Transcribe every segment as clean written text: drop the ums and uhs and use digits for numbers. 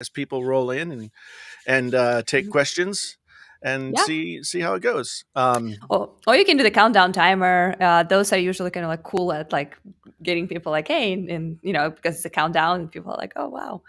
as people roll in and take questions and Yeah. see how it goes. Or you can do the countdown timer. Those are usually kind of like cool at like getting people like, hey, and you know, because it's a countdown, and people are like, oh wow.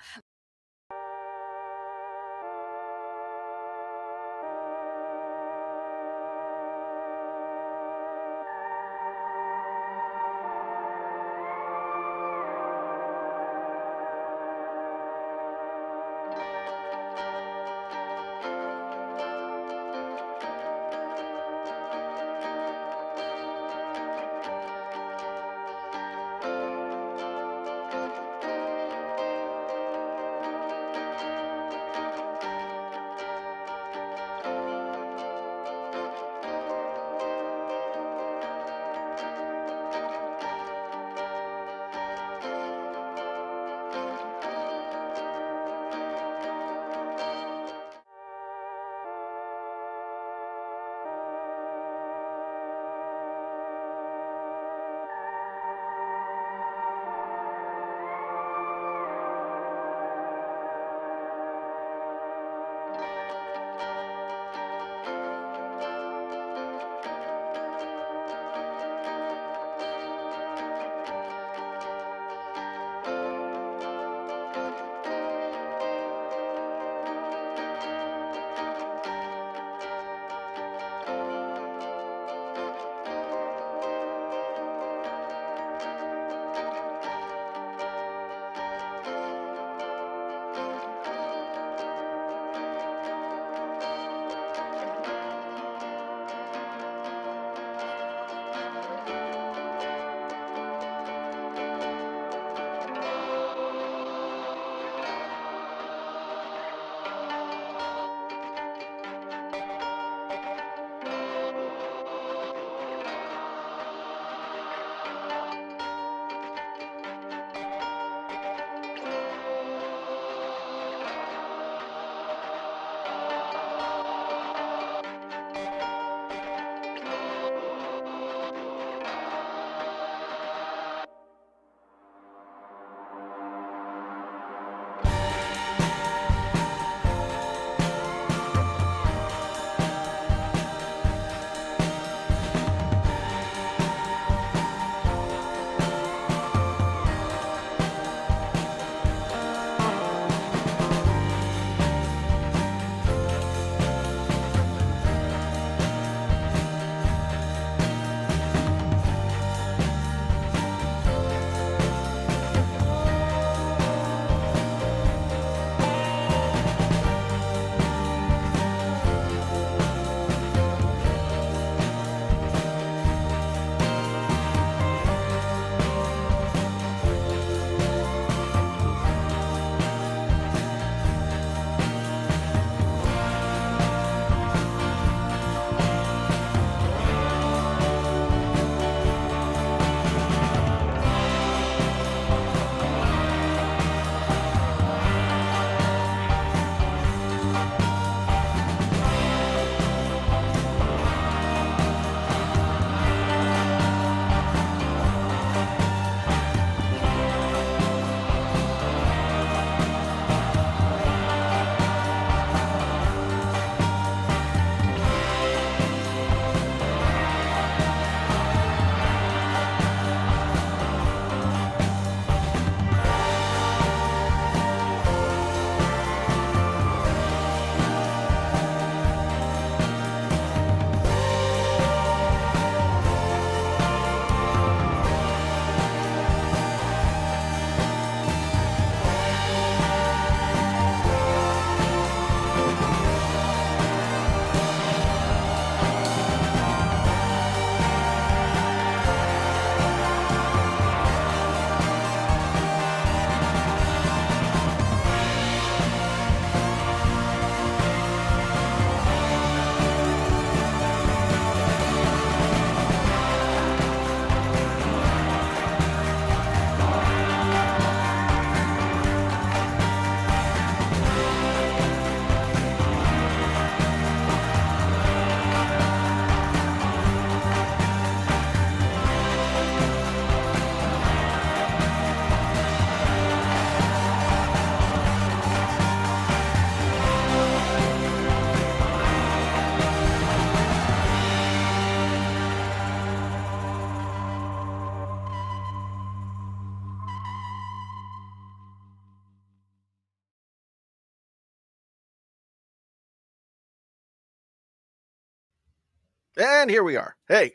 And here we are. Hey,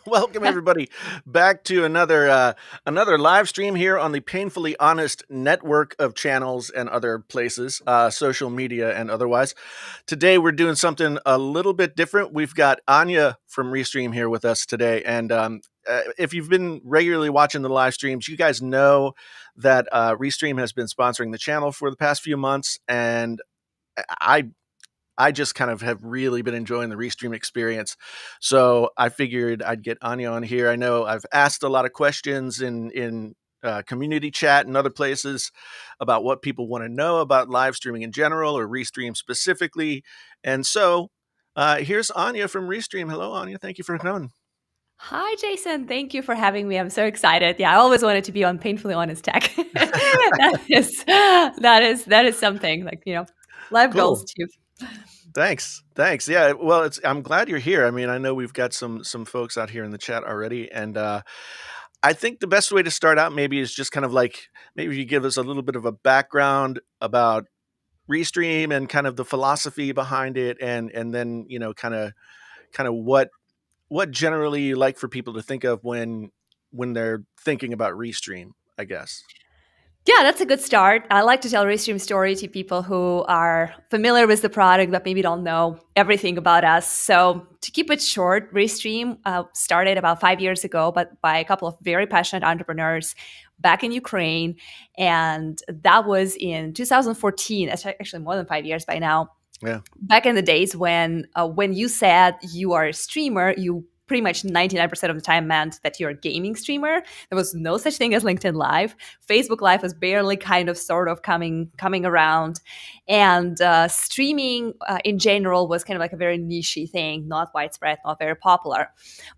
welcome everybody back to another live stream here on the Painfully Honest network of channels and other places, social media and otherwise. Today we're doing something a little bit different. We've got Anya from Restream here with us today, and if you've been regularly watching the live streams, you guys know that Restream has been sponsoring the channel for the past few months, and I I just kind of have really been enjoying the Restream experience. So I figured I'd get Anya on here. I know I've asked a lot of questions in community chat and other places about what people want to know about live streaming in general or Restream specifically. And so here's Anya from Restream. Hello, Anya. Thank you for coming. Hi, Jason. Thank you for having me. I'm so excited. Yeah, I always wanted to be on Painfully Honest Tech. That is something like life goals Cool. too. Thanks. Yeah, well, I'm glad you're here. I mean, I know we've got some folks out here in the chat already, and I think the best way to start out maybe is just kind of like maybe you give us a little bit of a background about Restream and kind of the philosophy behind it, and then kind of what generally you like for people to think of when they're thinking about Restream, I guess. Yeah, that's a good start. I like to tell Restream story to people who are familiar with the product but maybe don't know everything about us. So to keep it short, Restream started about 5 years ago, but by a couple of very passionate entrepreneurs back in Ukraine, and that was in 2014. That's actually more than 5 years by now. Yeah. Back in the days when you said you are a streamer, you pretty much 99% of the time meant that you're a gaming streamer. There was no such thing as LinkedIn Live. Facebook Live was barely kind of sort of coming around. And streaming in general was kind of like a very niche thing, not widespread, not very popular.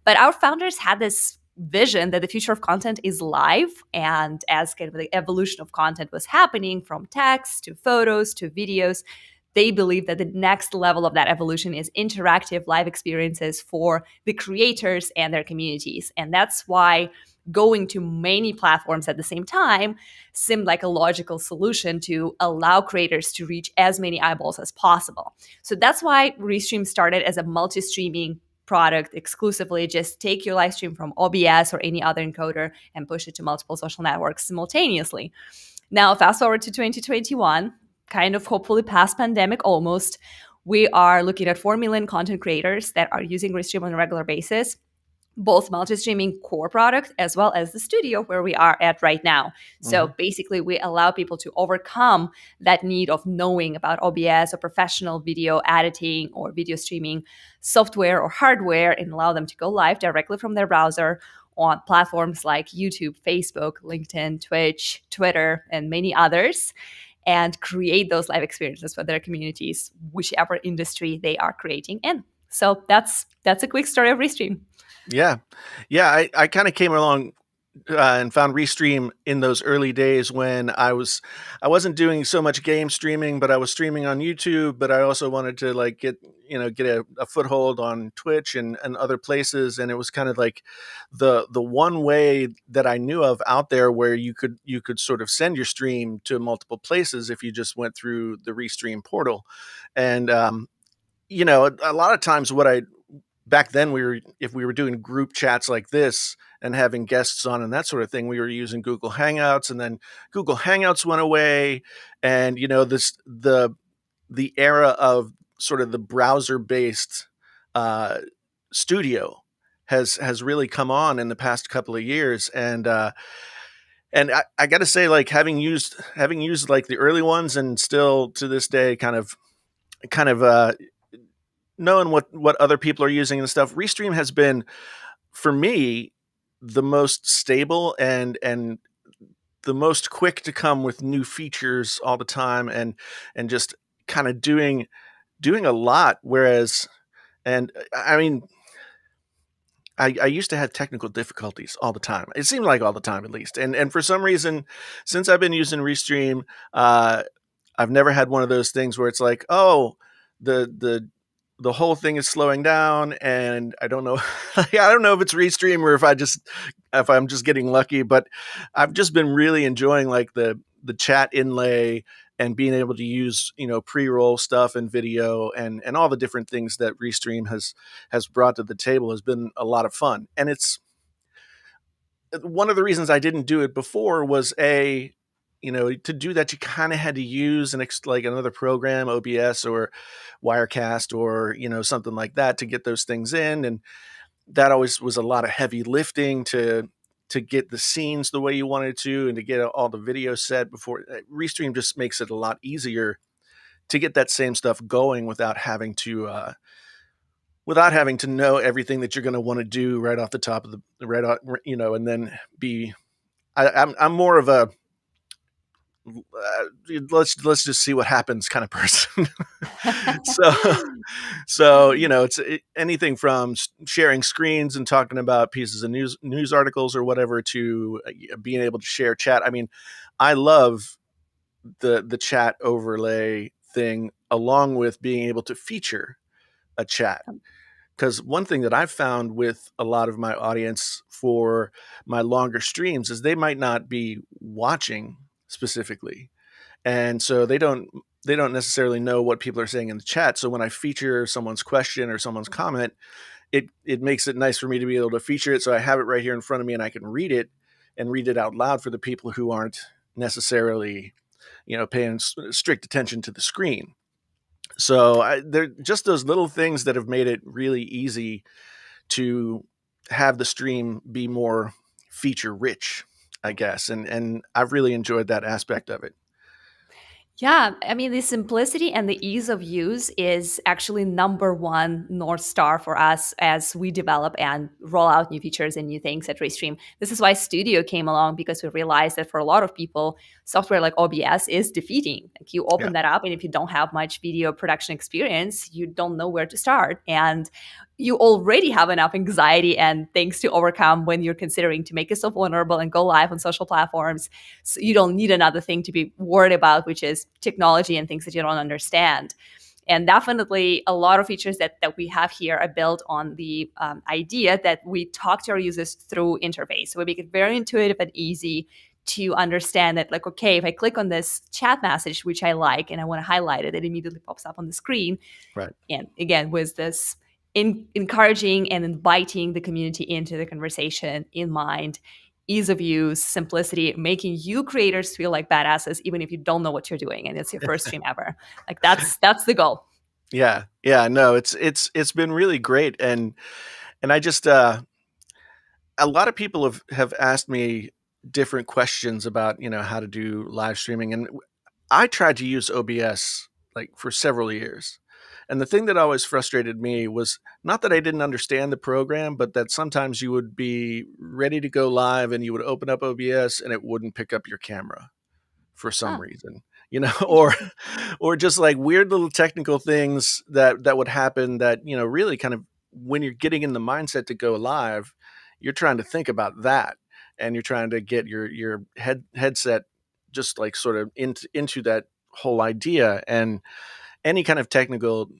But our founders had this vision that the future of content is live. And as kind of the evolution of content was happening from text to photos to videos, they believe that the next level of that evolution is interactive live experiences for the creators and their communities. And that's why going to many platforms at the same time seemed like a logical solution to allow creators to reach as many eyeballs as possible. So that's why Restream started as a multi-streaming product exclusively. Just take your live stream from OBS or any other encoder and push it to multiple social networks simultaneously. Now, fast forward to 2021, kind of hopefully past pandemic almost, we are looking at 4 million content creators that are using Restream on a regular basis, both multi-streaming core product as well as the studio where we are at right now. So basically we allow people to overcome that need of knowing about OBS or professional video editing or video streaming software or hardware and allow them to go live directly from their browser on platforms like YouTube, Facebook, LinkedIn, Twitch, Twitter, and many others, and create those live experiences for their communities, whichever industry they are creating in. So that's a quick story of Restream. Yeah. I kind of came along and found Restream in those early days when I wasn't doing so much game streaming, but I was streaming on YouTube. But I also wanted to like get a foothold on Twitch and other places, and it was kind of like the one way that I knew of out there where you could sort of send your stream to multiple places if you just went through the Restream portal, and a lot of times back then if we were doing group chats like this and having guests on and that sort of thing, we were using Google Hangouts, and then Google Hangouts went away, and the era of sort of the browser based studio has really come on in the past couple of years, and I got to say, like having used like the early ones and still to this day kind of knowing what other people are using and stuff, Restream has been, for me, the most stable and the most quick to come with new features all the time, and just kind of doing a lot. Whereas, and I mean, I used to have technical difficulties all the time. It seemed like all the time, at least. And for some reason, since I've been using Restream, I've never had one of those things where it's like, oh, the whole thing is slowing down, and I don't know. I don't know if it's Restream or if I'm just getting lucky, but I've just been really enjoying like the chat inlay and being able to use, pre-roll stuff and video and all the different things that Restream has brought to the table has been a lot of fun. And it's one of the reasons I didn't do it before was to do that, you kind of had to use like another program, OBS or Wirecast or, something like that to get those things in. And that always was a lot of heavy lifting to get the scenes the way you wanted to and to get all the video set before. Restream just makes it a lot easier to get that same stuff going without having to know everything that you're going to want to do right off the top of the right off, and then be. I'm more of a let's just see what happens kind of person. so it's anything from sharing screens and talking about pieces of news articles or whatever to being able to share chat. I mean, I love the chat overlay thing along with being able to feature a chat. Because one thing that I've found with a lot of my audience for my longer streams is they might not be watching specifically, and so they don't necessarily know what people are saying in the chat. So when I feature someone's question or someone's comment, it makes it nice for me to be able to feature it. So I have it right here in front of me and I can read it and read it out loud for the people who aren't necessarily, paying strict attention to the screen. So they're just those little things that have made it really easy to have the stream be more feature rich, I guess. And I've really enjoyed that aspect of it. Yeah, I mean, the simplicity and the ease of use is actually number one North Star for us as we develop and roll out new features and new things at Restream. This is why Studio came along, because we realized that for a lot of people, software like OBS is defeating. Like, you Yeah. open that up, and if you don't have much video production experience, you don't know where to start. And you already have enough anxiety and things to overcome when you're considering to make yourself vulnerable and go live on social platforms. So you don't need another thing to be worried about, which is technology and things that you don't understand. And definitely a lot of features that we have here are built on the idea that we talk to our users through interface. So we make it very intuitive and easy to understand that, like, okay, if I click on this chat message, which I like, and I want to highlight it, it immediately pops up on the screen. Right. And again, with this encouraging and inviting the community into the conversation in mind, ease of use, simplicity, making you creators feel like badasses, even if you don't know what you're doing and it's your first stream ever. Like, that's the goal. Yeah. Yeah. No, it's been really great. And I just a lot of people have asked me different questions about, how to do live streaming. And I tried to use OBS like for several years. And the thing that always frustrated me was not that I didn't understand the program, but that sometimes you would be ready to go live and you would open up OBS and it wouldn't pick up your camera for some Ah, reason, or interesting. or just like weird little technical things that would happen that, really kind of when you're getting in the mindset to go live, you're trying to think about that and you're trying to get your headset just like sort of into that whole idea, and any kind of technical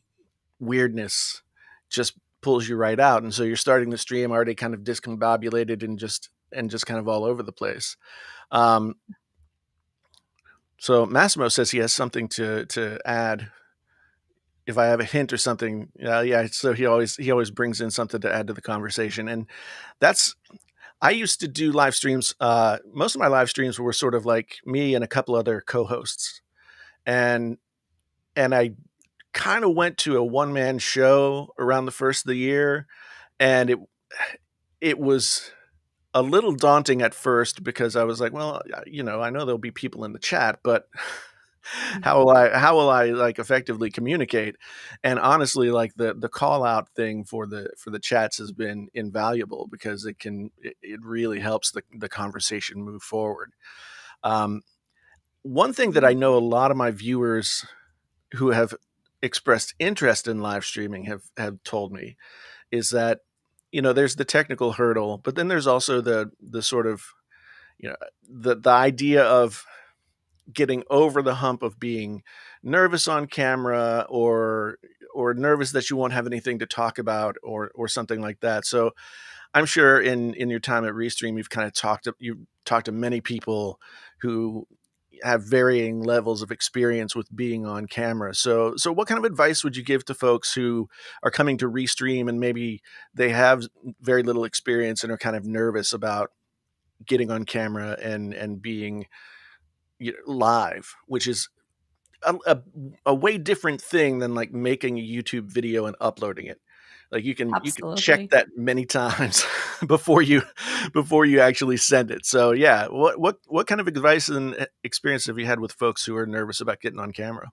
weirdness just pulls you right out. And so you're starting the stream already kind of discombobulated and just kind of all over the place. Um, so Massimo says he has something to add. If I have a hint or something, yeah. So he always brings in something to add to the conversation, and that's. I used to do live streams. Most of my live streams were sort of like me and a couple other co-hosts, and I kind of went to a one-man show around the first of the year, and it was a little daunting at first because I was like, well, I know there'll be people in the chat, but how will I like effectively communicate? And honestly, like the call out thing for the chats has been invaluable because it really helps the conversation move forward. Um, One thing that I know a lot of my viewers who have expressed interest in live streaming have told me is that, there's the technical hurdle, but then there's also the sort of, the idea of getting over the hump of being nervous on camera, or nervous that you won't have anything to talk about, or something like that. So I'm sure in your time at Restream, you've talked to many people who have varying levels of experience with being on camera. So what kind of advice would you give to folks who are coming to Restream and maybe they have very little experience and are kind of nervous about getting on camera and being, live, which is a way different thing than like making a YouTube video and uploading it. Like you can check Absolutely. that many times before you actually send it. So yeah, what kind of advice and experience have you had with folks who are nervous about getting on camera?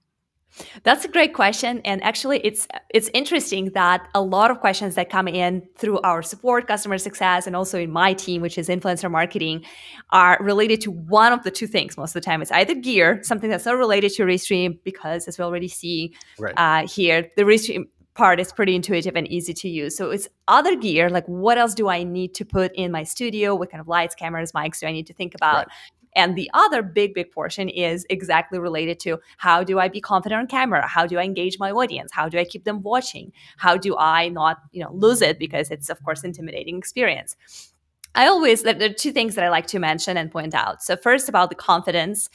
That's a great question, and actually, it's interesting that a lot of questions that come in through our support, customer success, and also in my team, which is influencer marketing, are related to one of the two things. Most of the time, it's either gear, something that's not related to Restream, because as we already see Right. here, the Restream part is pretty intuitive and easy to use. So it's other gear, like what else do I need to put in my studio? What kind of lights, cameras, mics do I need to think about? Right. And the other big portion is exactly related to how do I be confident on camera? How do I engage my audience? How do I keep them watching? How do I not, lose it because it's of course intimidating experience. There are two things that I like to mention and point out. So first, about the confidence,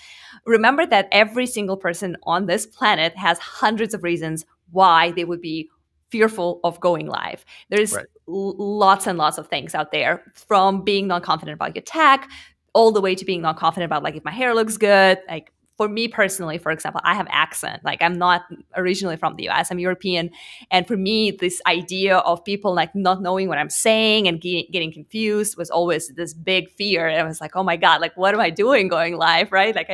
remember that every single person on this planet has hundreds of reasons why they would be fearful of going live. There's Right. lots and lots of things out there, from being not confident about your tech all the way to being not confident about like if my hair looks good. Like for me personally, for example, I have accent. Like I'm not originally from the US, I'm European. And for me, this idea of people like not knowing what I'm saying and getting confused was always this big fear. And I was like, oh my God, like what am I doing going live, right? Like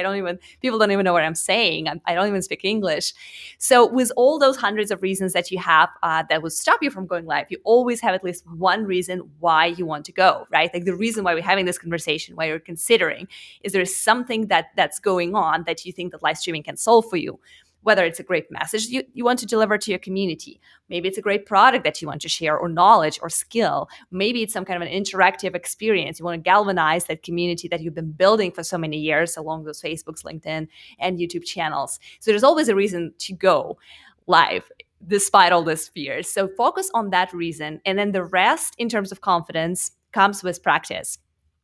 people don't even know what I'm saying. I don't even speak English. So with all those hundreds of reasons that you have that would stop you from going live, you always have at least one reason why you want to go, right? Like the reason why we're having this conversation, why you're considering, is there something that's going on that you think that live streaming can solve for you? Whether it's a great message you want to deliver to your community, maybe it's a great product that you want to share, or knowledge or skill, maybe it's some kind of an interactive experience. You want to galvanize that community that you've been building for so many years along those Facebooks, LinkedIn, and YouTube channels. So there's always a reason to go live despite all these fears. So focus on that reason. And then the rest, in terms of confidence, comes with practice.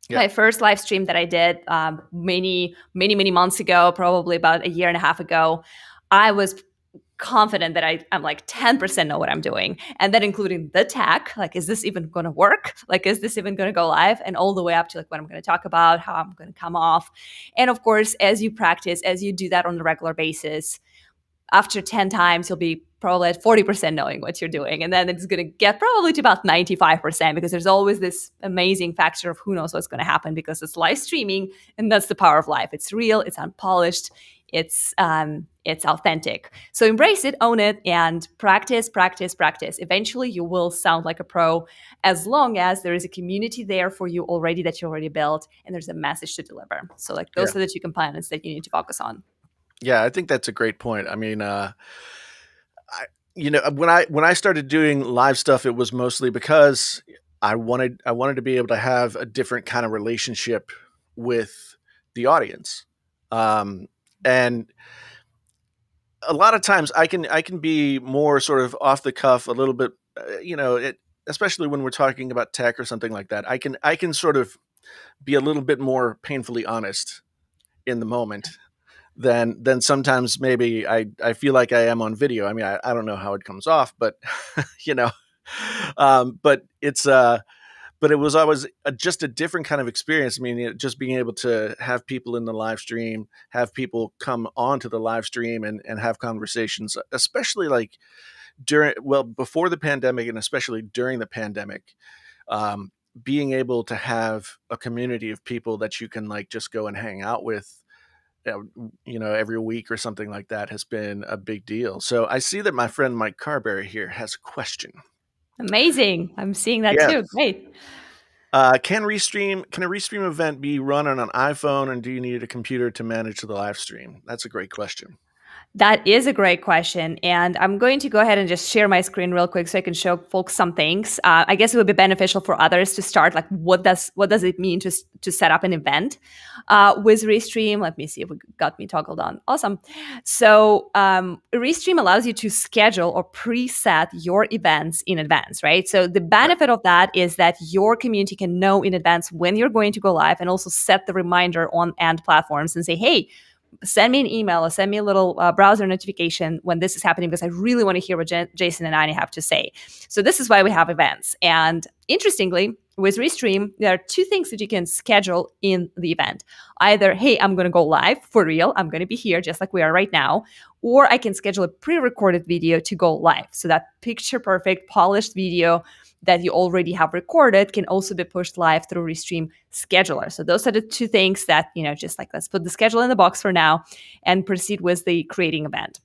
Yeah. My first live stream that I did many months ago, probably about a year and a half ago, I was confident that I'm like 10% know what I'm doing. And then including the tech, like, is this even going to work? Like, is this even going to go live? And all the way up to like what I'm going to talk about, how I'm going to come off. And of course, as you practice, as you do that on a regular basis, after 10 times, you'll be probably at 40% knowing what you're doing. And then it's going to get probably to about 95%, because there's always this amazing factor of who knows what's going to happen, because it's live streaming. And that's the power of life. It's real, it's unpolished, it's authentic. So embrace it, own it, and practice. Eventually, you will sound like a pro, as long as there is a community there for you already that you already built, and there's a message to deliver. So like Yeah. those are the two components that you need to focus on. Yeah, I think that's a great point. I mean, when I started doing live stuff, it was mostly because I wanted to be able to have a different kind of relationship with the audience. And a lot of times I can be more sort of off the cuff, a little bit, especially when we're talking about tech or something like that. I can sort of be a little bit more painfully honest in the moment than sometimes maybe I feel like I am on video. I mean, I don't know how it comes off, but you know, but but it was always just a different kind of experience. I mean, just being able to have people in the live stream, have people come onto the live stream and have conversations, especially like before the pandemic and especially during the pandemic, being able to have a community of people that you can like just go and hang out with, every week or something like that has been a big deal. So I see that my friend Mike Carberry here has a question. Amazing. I'm seeing that Yes. too. Great. Can a Restream event be run on an iPhone, and do you need a computer to manage the live stream? That's a great question. That is a great question. And I'm going to go ahead and just share my screen real quick so I can show folks some things. I guess it would be beneficial for others to start, like, what does it mean to set up an event with Restream? Let me see if it got me toggled on. Awesome. So Restream allows you to schedule or preset your events in advance, right? So the benefit of that is that your community can know in advance when you're going to go live, and also set the reminder on end platforms and say, hey, send me an email or send me a little browser notification when this is happening, because I really want to hear what Jason and Anya have to say. So this is why we have events. And interestingly, with Restream, there are two things that you can schedule in the event. Either, hey, I'm going to go live for real. I'm going to be here just like we are right now. Or I can schedule a pre-recorded video to go live. So that picture perfect, polished video that you already have recorded can also be pushed live through Restream Scheduler. So those are the two things that, just like, let's put the schedule in the box for now and proceed with the creating event.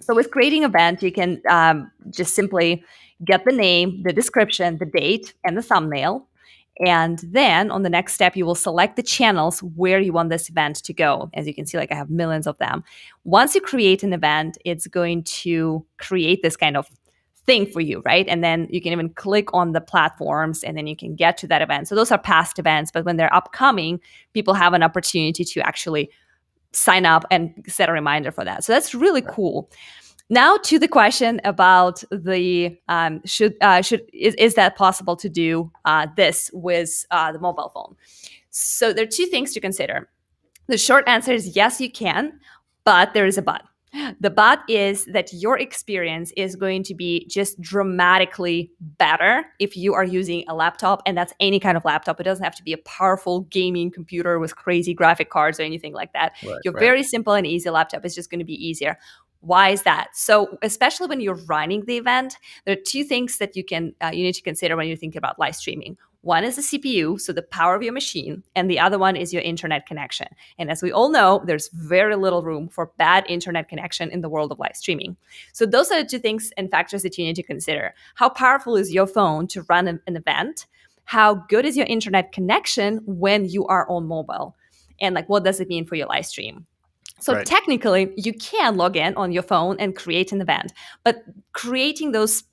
So with creating event, you can just simply get the name, the description, the date, and the thumbnail. And then on the next step, you will select the channels where you want this event to go. As you can see, like I have millions of them. Once you create an event, it's going to create this kind of thing for you, right? And then you can even click on the platforms and then you can get to that event. So those are past events, but when they're upcoming, people have an opportunity to actually sign up and set a reminder for that. So that's really cool. Now to the question about the is that possible to do this with the mobile phone? So there are two things to consider. The short answer is yes, you can, but there is a but. The but is that your experience is going to be just dramatically better if you are using a laptop, and that's any kind of laptop. It doesn't have to be a powerful gaming computer with crazy graphic cards or anything like that. Right, Your right. very simple and easy laptop is just going to be easier. Why is that? So, especially when you're running the event, there are two things that you need to consider when you're thinking about live streaming. One is the CPU, so the power of your machine, and the other one is your internet connection. And as we all know, there's very little room for bad internet connection in the world of live streaming. So those are the two things and factors that you need to consider. How powerful is your phone to run an event? How good is your internet connection when you are on mobile? And like, what does it mean for your live stream? So Right. technically, you can log in on your phone and create an event, but creating those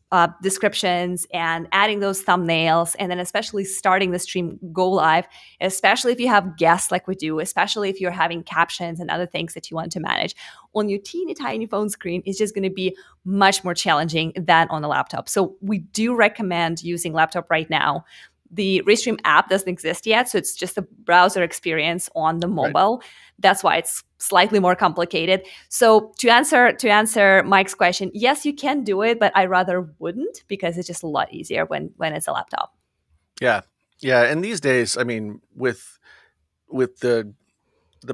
descriptions and adding those thumbnails, and then especially starting the stream go live, especially if you have guests like we do, especially if you're having captions and other things that you want to manage on your teeny tiny phone screen, is just going to be much more challenging than on a laptop. So we do recommend using laptop right now. The Restream app doesn't exist yet, so it's just a browser experience on the Right. mobile. That's why it's slightly more complicated. So to answer Mike's question, yes, you can do it, but I rather wouldn't, because it's just a lot easier when it's a laptop. Yeah. Yeah. And these days, I mean, with the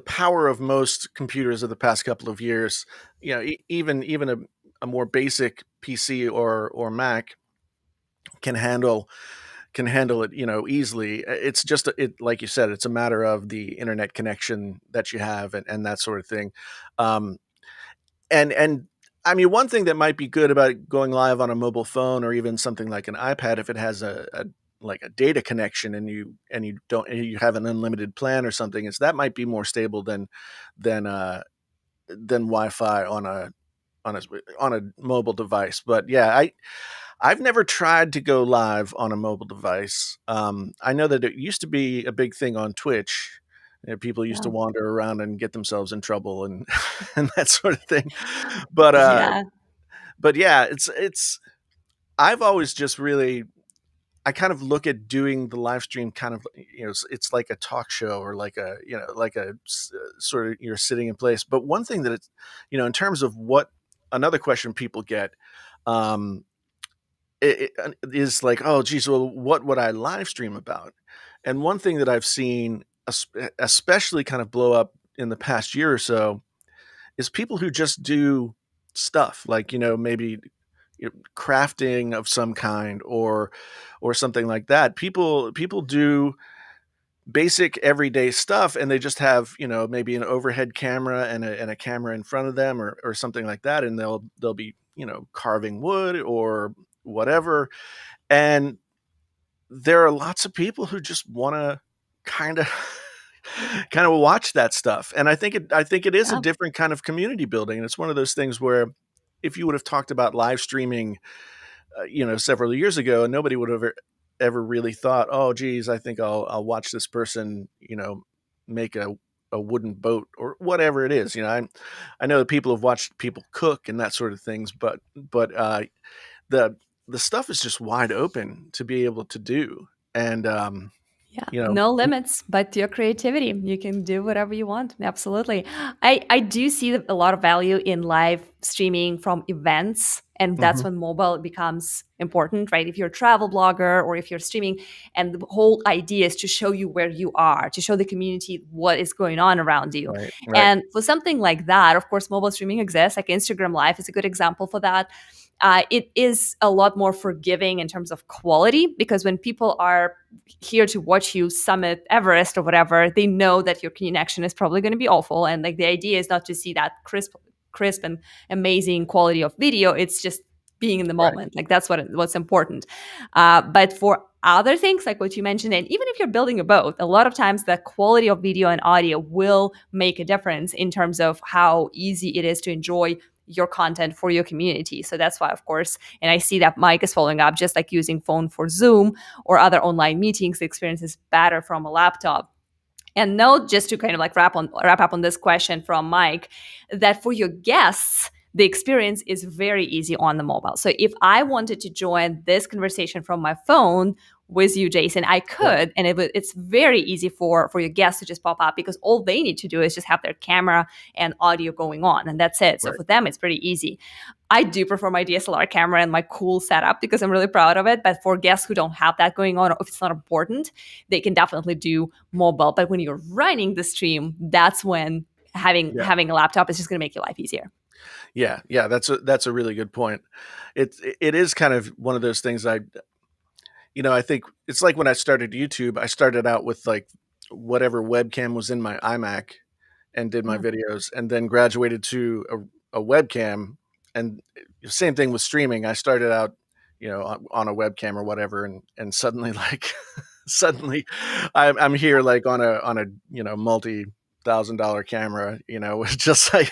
power of most computers of the past couple of years, even a more basic PC or Mac can handle it, easily. It's just like you said, it's a matter of the internet connection that you have and that sort of thing. Um, and I mean, one thing that might be good about going live on a mobile phone or even something like an iPad, if it has a like a data connection and you have an unlimited plan or something, is that might be more stable than than Wi-Fi on a on a mobile device. But yeah, I've never tried to go live on a mobile device. I know that it used to be a big thing on Twitch. People used to Yeah. wander around and get themselves in trouble and and that sort of thing. But Yeah. but yeah, it's I've always just really I kind of look at doing the live stream kind of, it's like a talk show or like a, like sort of you're sitting in place. But one thing that it's, in terms of what another question people get, um, it is like, oh, geez, well, what would I live stream about? And one thing that I've seen, especially kind of blow up in the past year or so, is people who just do stuff like, maybe crafting of some kind or something like that. People do basic everyday stuff and they just have, maybe an overhead camera and a camera in front of them or something like that, and they'll be, carving wood or whatever. And there are lots of people who just want to kind of kind of watch that stuff. And I think it is a Yeah. different kind of community building. And it's one of those things where if you would have talked about live streaming, several years ago, and nobody would have ever really thought, oh, geez, I think I'll watch this person, make a wooden boat or whatever it is. I know that people have watched people cook and that sort of things, but the the stuff is just wide open to be able to do. And Yeah, you know. no limits, but your creativity. You can do whatever you want. Absolutely. I do see a lot of value in live streaming from events. And that's Mhm. when mobile becomes important, right? If you're a travel blogger or if you're streaming, and the whole idea is to show you where you are, to show the community what is going on around you. Right, right, And for something like that, of course, mobile streaming exists. Like Instagram Live is a good example for that. It is a lot more forgiving in terms of quality because when people are here to watch you summit Everest or whatever, they know that your connection is probably going to be awful. And like the idea is not to see that crisp and amazing quality of video. It's just being in the right. moment. Like that's what's important. But for other things like what you mentioned, and even if you're building a boat, a lot of times the quality of video and audio will make a difference in terms of how easy it is to enjoy your content for your community. So that's why, of course, and I see that Mike is following up, just like using phone for Zoom or other online meetings, the experience is better from a laptop. And note, just to kind of like wrap up on this question from Mike, that for your guests, the experience is very easy on the mobile. So if I wanted to join this conversation from my phone with you, Jason, I Right, could, and it's very easy for your guests to just pop up because all they need to do is just have their camera and audio going on, and that's it. So right. for them, it's pretty easy. I do prefer my DSLR camera and my cool setup because I'm really proud of it. But for guests who don't have that going on, or if it's not important, they can definitely do mobile. But when you're running the stream, that's when Yeah, having a laptop is just going to make your life easier. yeah, yeah. That's a really good point. It is kind of one of those things. I think it's like when I started YouTube. I started out with like whatever webcam was in my iMac and did my Yeah. videos, and then graduated to a webcam. And same thing with streaming. I started out, on a webcam or whatever, and suddenly like suddenly I'm here like on a multi-thousand-dollar camera, with just like,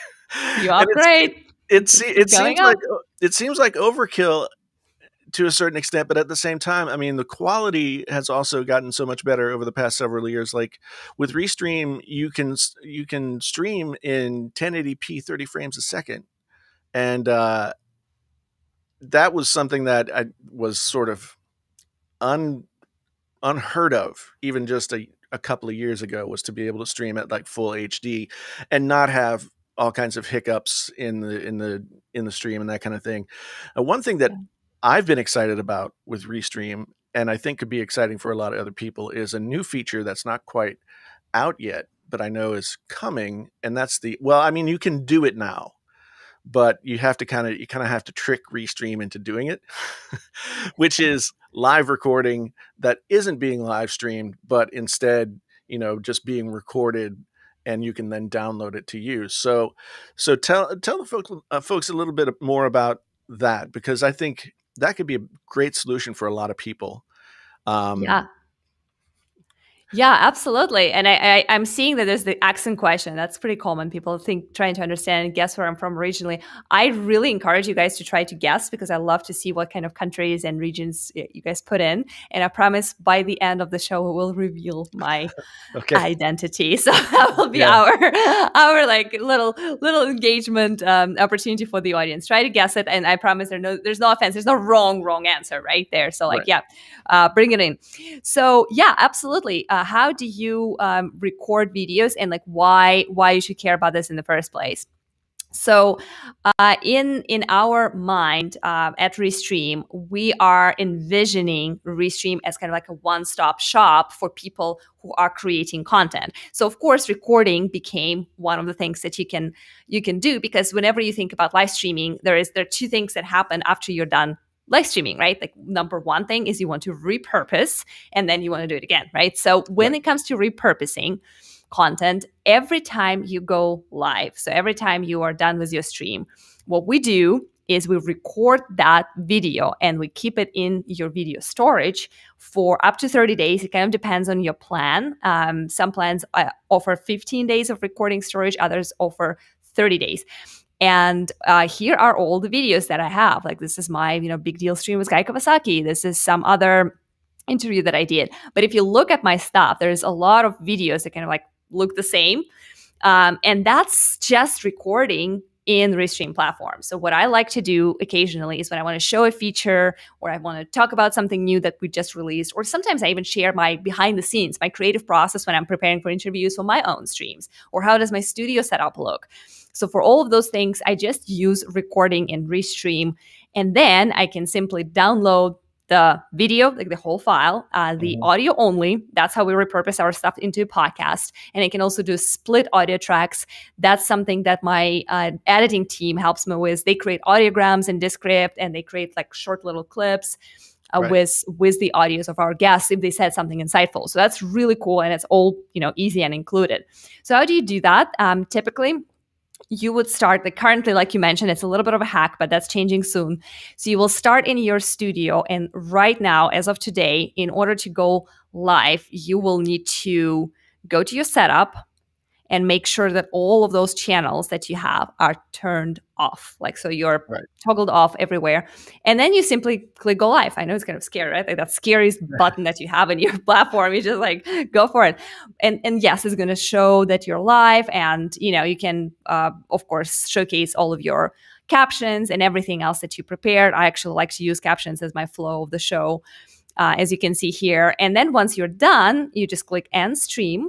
You and upgrade. it Keep going seems up. like overkill to a certain extent, but at the same time, I mean, the quality has also gotten so much better over the past several years. Like with Restream, you can stream in 1080p 30 frames a second, and that was something that I was sort of un unheard of even just a couple of years ago, was to be able to stream at like full HD and not have all kinds of hiccups in the stream and that kind of thing. One thing that Yeah. I've been excited about with Restream, and I think could be exciting for a lot of other people, is a new feature that's not quite out yet, but I know is coming, and that's well, I mean, you can do it now, but you kind of have to trick Restream into doing it, which is live recording that isn't being live streamed, but instead, just being recorded, and you can then download it to use. So tell the folks a little bit more about that, because I think that could be a great solution for a lot of people. Yeah. Um, Yeah, absolutely. And I'm seeing that there's the accent question. That's pretty common. People think trying to understand and guess where I'm from originally. I really encourage you guys to try to guess because I love to see what kind of countries and regions you guys put in. And I promise by the end of the show, we will reveal my okay, identity. So that will be yeah, our like little engagement opportunity for the audience. Try to guess it, and I promise there's no offense. There's no wrong answer right there. So like right. yeah, bring it in. So yeah, absolutely. How do you record videos, and like why you should care about this in the first place? So, in our mind at Restream, we are envisioning Restream as kind of like a one-stop shop for people who are creating content. So, of course, recording became one of the things that you can do because whenever you think about live streaming, there are two things that happen after you're done live streaming, right? Like number one thing is you want to repurpose, and then you want to do it again, right? So, when Right. it comes to repurposing content every time you go live. So every time you are done with your stream, what we do is we record that video and we keep it in your video storage for up to 30 days. It kind of depends on your plan. Some plans offer 15 days of recording storage, others offer 30 days. And here are all the videos that I have. Like this is my big deal stream with Guy Kawasaki. This is some other interview that I did. But if you look at my stuff, there's a lot of videos that kind of like look the same. And that's just recording in Restream platform. So what I like to do occasionally is when I want to show a feature or I want to talk about something new that we just released, or sometimes I even share my behind the scenes, my creative process when I'm preparing for interviews for my own streams, or how does my studio setup look. So for all of those things, I just use recording in Restream, and then I can simply download the video, like the whole file, the Mhm. audio only. That's how we repurpose our stuff into a podcast. And I can also do split audio tracks. That's something that my editing team helps me with. They create audiograms in Descript, and they create like short little clips Right. with the audios of our guests if they said something insightful. So that's really cool, and it's all easy and included. So how do you do that? Typically, you would start, like currently, like you mentioned, it's a little bit of a hack, but that's changing soon. So you will start in your studio, and right now, as of today, in order to go live, you will need to go to your setup and make sure that all of those channels that you have are turned off. Like, so you're Right. toggled off everywhere. And then you simply click go live. I know it's kind of scary, right? Like that scariest button that you have in your platform. You just like go for it. And yes, it's going to show that you're live, and you can of course showcase all of your captions and everything else that you prepared. I actually like to use captions as my flow of the show, as you can see here. And then once you're done, you just click end stream,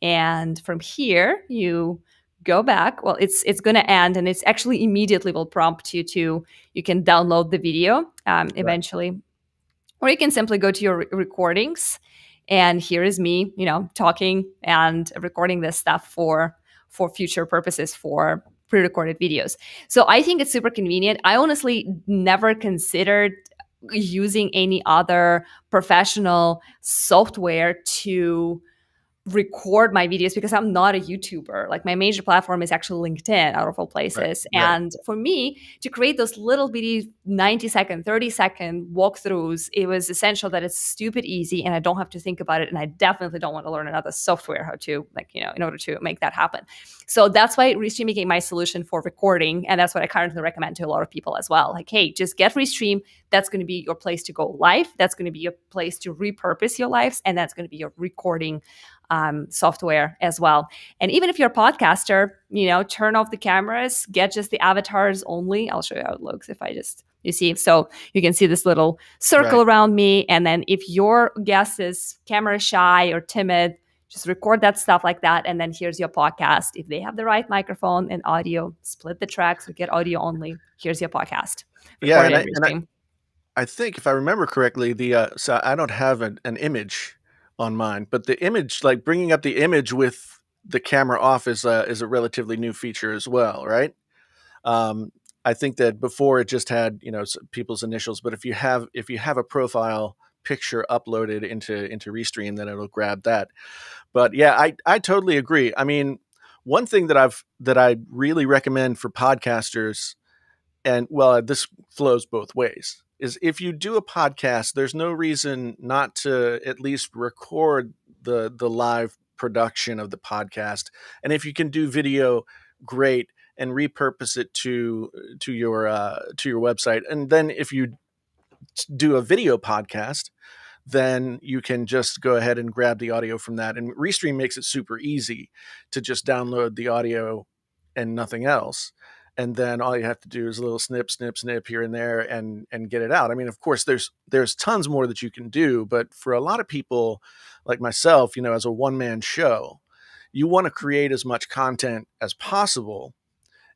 and from here you go back. Well, it's going to end, and it's actually immediately will prompt you to, you can download the video Right. eventually, or you can simply go to your recordings, and here is me talking and recording this stuff for future purposes, for pre-recorded videos. So I think it's super convenient. I honestly never considered using any other professional software to record my videos because I'm not a YouTuber. Like my major platform is actually LinkedIn, out of all Right. places. Right. And for me to create those little bitty 90-second, 30-second walkthroughs, it was essential that it's stupid easy and I don't have to think about it. And I definitely don't want to learn another software how to, like, in order to make that happen. So that's why Restream became my solution for recording. And that's what I currently recommend to a lot of people as well. Like, hey, just get Restream. That's going to be your place to go live. That's going to be your place to repurpose your lives. And that's going to be your recording software as well. And even if you're a podcaster, turn off the cameras, get just the avatars only. I'll show you how it looks if I just, you see, so you can see this little circle Right. around me. And then if your guest is camera shy or timid, just record that stuff like that. And then here's your podcast. If they have the right microphone and audio, split the tracks or get audio only. Here's your podcast Yeah, recorded and in Restream. I think if I remember correctly, so I don't have an image on mine, but the image, like bringing up the image with the camera off, is a relatively new feature as well, right? Um, I think that before it just had people's initials, but if you have a profile picture uploaded into Restream, then it'll grab that. But yeah, I totally agree. I mean, one thing that I really recommend for podcasters, and well, this flows both ways, is if you do a podcast, there's no reason not to at least record the live production of the podcast. And if you can do video, great, and repurpose it to your website. And then if you do a video podcast, then you can just go ahead and grab the audio from that. And Restream makes it super easy to just download the audio and nothing else. And then all you have to do is a little snip, snip, snip here and there, and get it out. I mean, of course, there's tons more that you can do, but for a lot of people like myself, as a one-man show, you want to create as much content as possible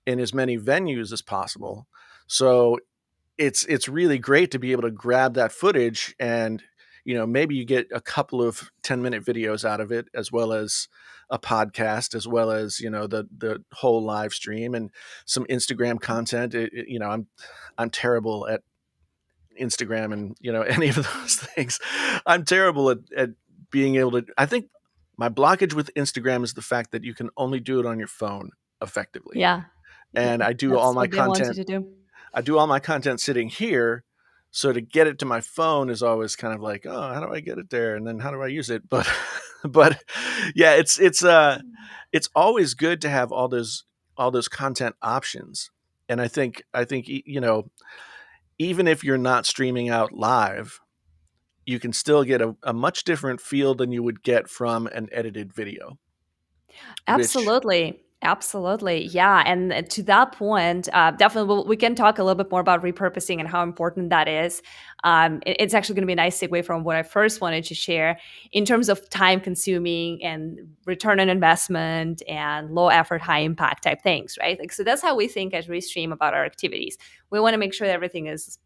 in as many venues as possible. So it's really great to be able to grab that footage, and maybe you get a couple of 10-minute videos out of it, as well as a podcast, as well as the whole live stream and some Instagram content. I'm terrible at Instagram and any of those things. I'm terrible at being able to. I think my blockage with Instagram is the fact that you can only do it on your phone effectively, Yeah. and I do all That's my what they want you content to do. I do all my content sitting here. So to get it to my phone is always kind of like, oh, how do I get it there? And then how do I use it? But but yeah, it's always good to have all those content options. And I think even if you're not streaming out live, you can still get a much different feel than you would get from an edited video, which Absolutely. Absolutely. Yeah. And to that point, definitely we can talk a little bit more about repurposing and how important that is. It's actually going to be a nice segue from what I first wanted to share in terms of time consuming and return on investment and low effort, high impact type things, right? Like, so that's how we think at Restream about our activities. We want to make sure that everything is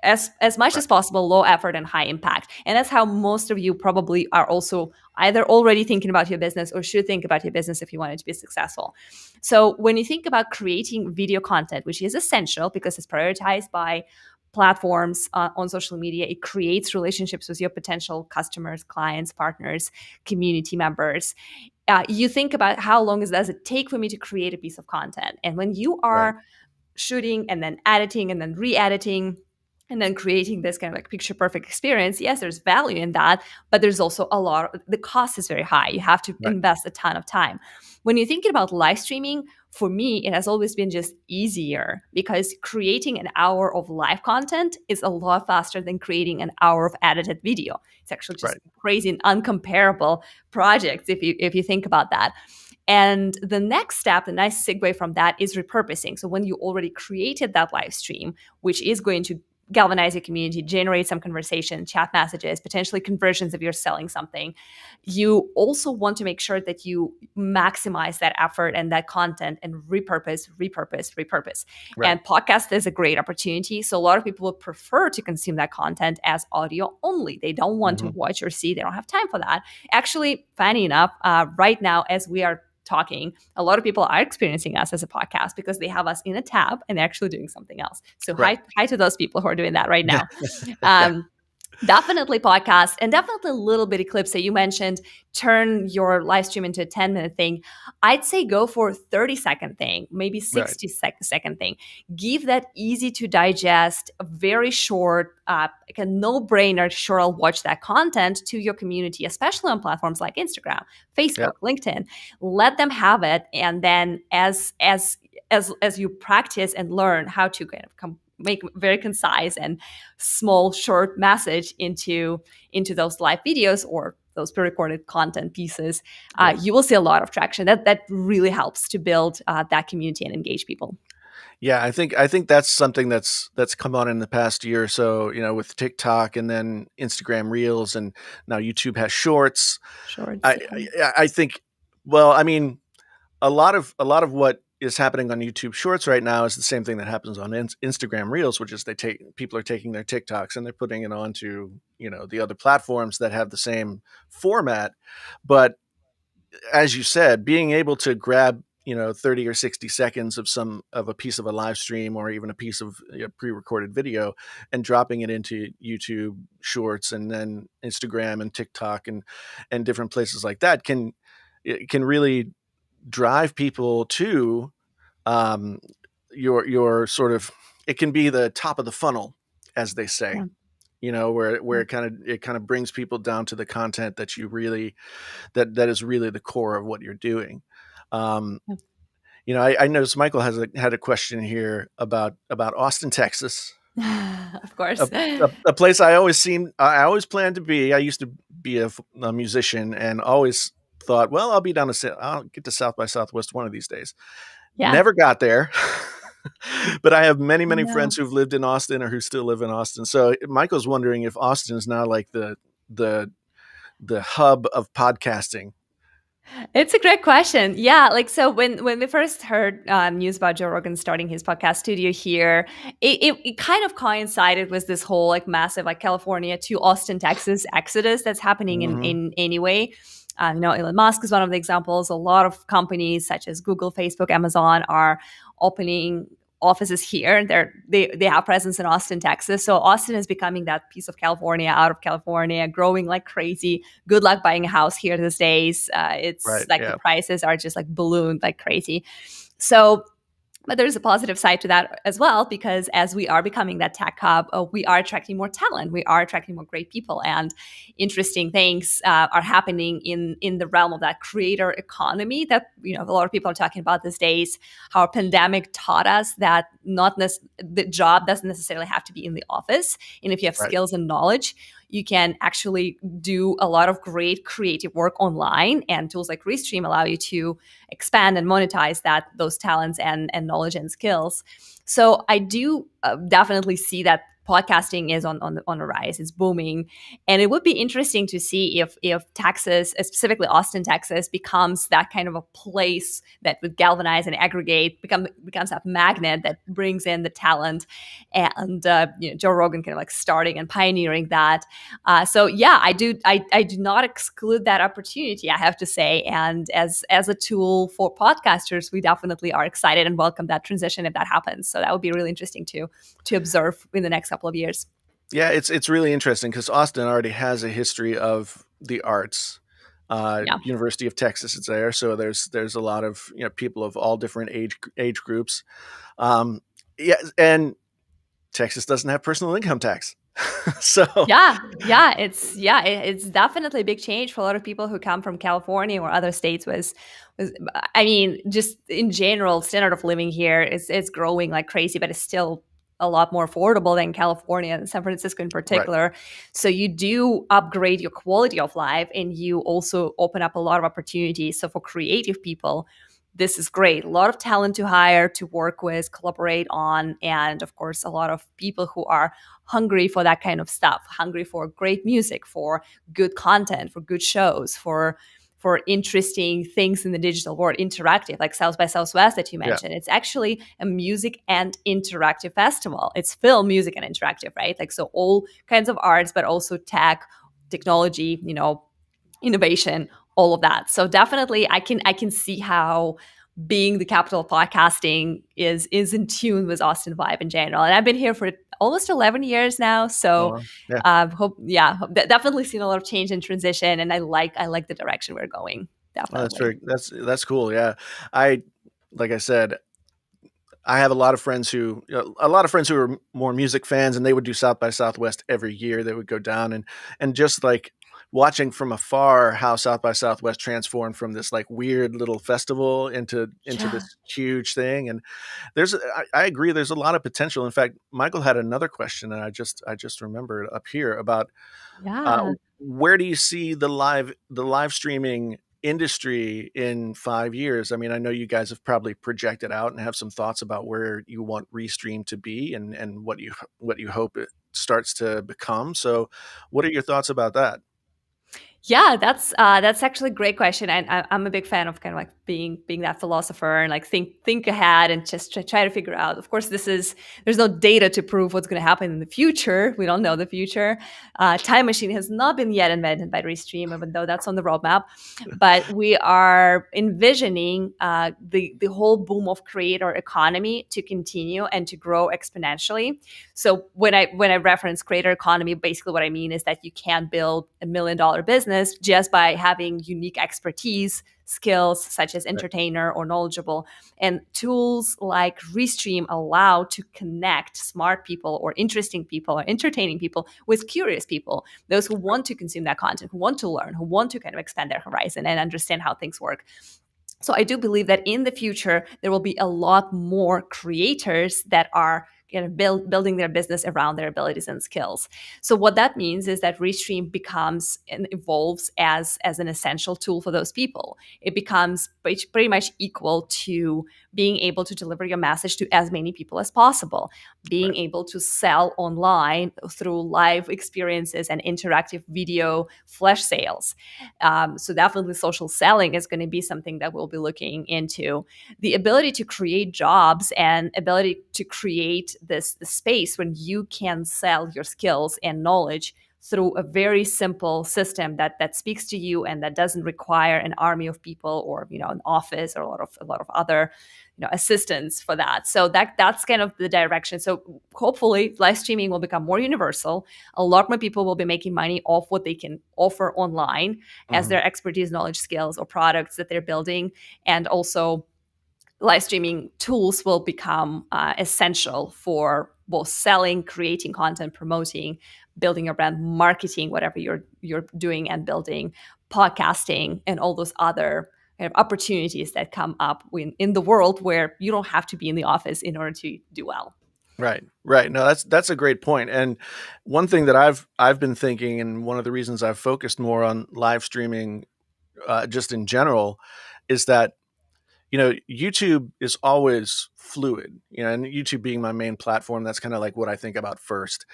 as much Right. as possible low effort and high impact, and that's how most of you probably are also either already thinking about your business or should think about your business if you want it to be successful. So when you think about creating video content, which is essential because it's prioritized by platforms on social media, it creates relationships with your potential customers, clients, partners, community members. You think about how long does it take for me to create a piece of content, and when you Right. are shooting and then editing and then re-editing and then creating this kind of like picture perfect experience, yes, there's value in that, but there's also a lot the cost is very high. You have to Right. invest a ton of time. When you're thinking about live streaming, for me it has always been just easier because creating an hour of live content is a lot faster than creating an hour of edited video. It's actually just Right. crazy and uncomparable projects if you think about that. And the next step, the nice segue from that is repurposing. So when you already created that live stream, which is going to galvanize your community, generate some conversation, chat messages, potentially conversions if you're selling something, you also want to make sure that you maximize that effort and that content and repurpose. Right. And podcast is a great opportunity. So a lot of people would prefer to consume that content as audio only. They don't want to Hmm. watch or see. They don't have time for that. Actually, funny enough, right now, as we are talking, a lot of people are experiencing us as a podcast because they have us in a tab and they're actually doing something else. So Right. hi to those people who are doing that right Yeah. now. Yeah. Um, Definitely podcast and definitely little bitty clips that you mentioned. Turn your live stream into a 10-minute thing. I'd say go for a 30-second thing, maybe Right. 60-second thing. Give that easy to digest, a very short, like a no-brainer, sure, I'll watch that content to your community, especially on platforms like Instagram, Yeah. Facebook, LinkedIn. Let them have it. And then as you practice and learn how to kind of make very concise and small short message into those live videos or those pre-recorded content pieces, Right. you will see a lot of traction. That really helps to build that community and engage people. Yeah, I think that's something that's come on in the past year or so, with TikTok and then Instagram Reels, and now YouTube has Shorts. Shorts, I yeah. I think, well, I mean, a lot of what is happening on YouTube Shorts right now is the same thing that happens on Instagram Reels, which is people are taking their TikToks and they're putting it onto, the other platforms that have the same format. But as you said, being able to grab 30 or 60 seconds of a piece of a live stream or even a piece of pre-recorded video and dropping it into YouTube Shorts and then Instagram and TikTok and different places like that can really drive people to um, your sort of, it can be the top of the funnel, as they say, Yeah. where Yeah. it kind of brings people down to the content that you really that is really the core of what you're doing. Um, I noticed Michael had a question here about Austin, Texas, Yeah. Of a, course. a place I always planned to be. I used to be a musician and always thought, well, I'll get to South by Southwest one of these days. Yeah. Never got there. But I have many, I many friends know. who've lived in Austin or who still live in Austin. So Michael's wondering if Austin is now like the the hub of podcasting. It's a great question. Yeah, like so when we first heard news about Joe Rogan starting his podcast studio here, it kind of coincided with this whole like massive like California to Austin, Texas exodus that's happening Hmm. in anyway. Elon Musk is one of the examples. A lot of companies such as Google, Facebook, Amazon are opening offices here. They have presence in Austin, Texas. So Austin is becoming that piece of California out of California, growing like crazy. Good luck buying a house here these days. It's Right. like the Yeah. prices are just like ballooned like crazy. So but there's a positive side to that as well, because as we are becoming that tech hub, we are attracting more talent. We are attracting more great people, and interesting things are happening in the realm of that creator economy that a lot of people are talking about these days. How a pandemic taught us that the job doesn't necessarily have to be in the office, and if you have Right. skills and knowledge, you can actually do a lot of great creative work online, and tools like Restream allow you to expand and monetize those talents and knowledge and skills. So I do definitely see that podcasting is on a rise. It's booming, and it would be interesting to see if Texas, specifically Austin, Texas, becomes that kind of a place that would galvanize and aggregate, becomes that magnet that brings in the talent, and Joe Rogan kind of like starting and pioneering that. So yeah, I do not exclude that opportunity, I have to say. And as a tool for podcasters, we definitely are excited and welcome that transition if that happens. So that would be really interesting to observe in the next couple of years. Yeah, it's really interesting because Austin already has a history of the arts. Yeah. University of Texas is there, so there's a lot of people of all different age groups. Um, yeah, and Texas doesn't have personal income tax, so It's definitely a big change for a lot of people who come from California or other states. Was I mean, just in general, standard of living here is growing like crazy, but it's still a lot more affordable than California and San Francisco in right, particular. So you do upgrade your quality of life, and you also open up a lot of opportunities. So for creative people, this is great. A lot of talent to hire, to work with, collaborate on, and of course, a lot of people who are hungry for that kind of stuff, hungry for great music, for good content, for good shows, for interesting things in the digital world, interactive, like South by Southwest that you yeah, mentioned. It's actually a music and interactive festival. It's film, music, and interactive, right? Like, so all kinds of arts, but also tech, technology, innovation, all of that. So definitely I can see how being the capital of podcasting is in tune with Austin vibe in general. And I've been here for almost 11 years now. So yeah. definitely seen a lot of change and transition, and I like the direction we're going. Oh, Definitely. that's cool. Yeah, I like I said, I have a lot of friends who are more music fans, and they would do South by Southwest every year. They would go down and just like watching from afar how South by Southwest transformed from this like weird little festival into Yeah. this huge thing. And I agree. There's a lot of potential. In fact, Michael had another question, and I just remembered up here about uh, Yeah. where do you see the live streaming industry in 5 years? I mean, I know you guys have probably projected out and have some thoughts about where you want Restream to be and what you hope it starts to become. So, what are your thoughts about that? Yeah, that's actually a great question, and I'm a big fan of kind of like being that philosopher and like think ahead and just try to figure out. Of course, there's no data to prove what's going to happen in the future. We don't know the future. Time machine has not been yet invented by Restream, even though that's on the roadmap. But we are envisioning the whole boom of creator economy to continue and to grow exponentially. So when I reference creator economy, basically what I mean is that you can build $1 million business just by having unique expertise, skills such as Right. entertainer or knowledgeable. And tools like Restream allow to connect smart people or interesting people or entertaining people with curious people, those who want to consume that content, who want to learn, who want to kind of expand their horizon and understand how things work. So I do believe that in the future there will be a lot more creators that are building their business around their abilities and skills. So what that means is that Restream becomes and evolves as an essential tool for those people. It becomes pretty much equal to being able to deliver your message to as many people as possible, being Right. able to sell online through live experiences and interactive video flash sales. So definitely social selling is going to be something that we'll be looking into. The ability to create jobs and ability to create this space when you can sell your skills and knowledge through a very simple system that speaks to you and that doesn't require an army of people or an office or a lot of other assistance for that. So that's kind of the direction. So hopefully live streaming will become more universal. A lot more people will be making money off what they can offer online as Mhm. their expertise, knowledge, skills, or products that they're building. And also live streaming tools will become essential for both selling, creating content, promoting, building your brand, marketing, whatever you're doing and building, podcasting, and all those other kind of opportunities that come up in the world where you don't have to be in the office in order to do well. Right, right. No, that's a great point. And one thing that I've been thinking, and one of the reasons I've focused more on live streaming, just in general, is that YouTube is always fluid. And YouTube being my main platform, that's kind of like what I think about first.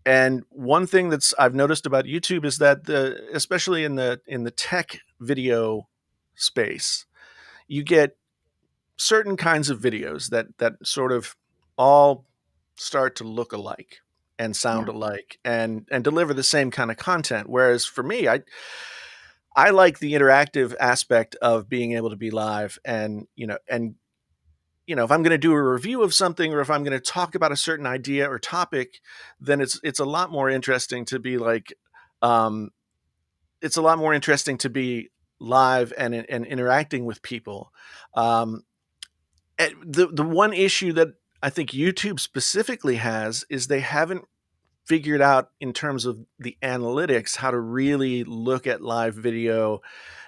And one thing that's I've noticed about YouTube is that especially in the tech video space, you get certain kinds of videos that sort of all start to look alike and sound Yeah. alike and deliver the same kind of content. Whereas for me, I like the interactive aspect of being able to be live and if I'm going to do a review of something or if I'm going to talk about a certain idea or topic, then it's a lot more interesting to be um, it's a lot more interesting to be live and interacting with people. Um, the one issue that I think YouTube specifically has is they haven't figured out in terms of the analytics how to really look at live video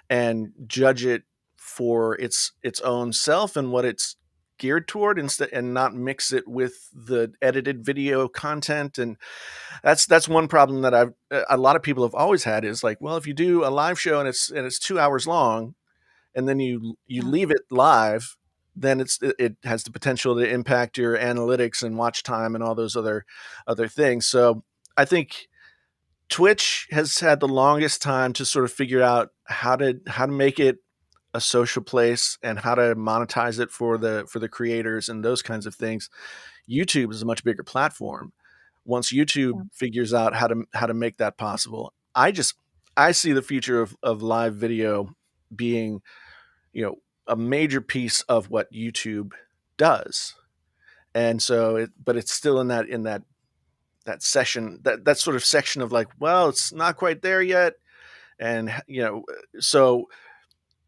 and judge it for its own self and what it's geared toward, instead, and not mix it with the edited video content. And that's one problem that a lot of people have always had, is like, well, if you do a live show and it's 2 hours long, and then you Yeah. leave it live, then it has the potential to impact your analytics and watch time and all those other things. So I think Twitch has had the longest time to sort of figure out how to make it a social place and how to monetize it for the creators and those kinds of things. YouTube is a much bigger platform. Once Yeah. YouTube figures out how to make that possible, I see the future of live video being, you know, a major piece of what YouTube does. And so but it's still in that session, that sort of section of like, well, it's not quite there yet. And so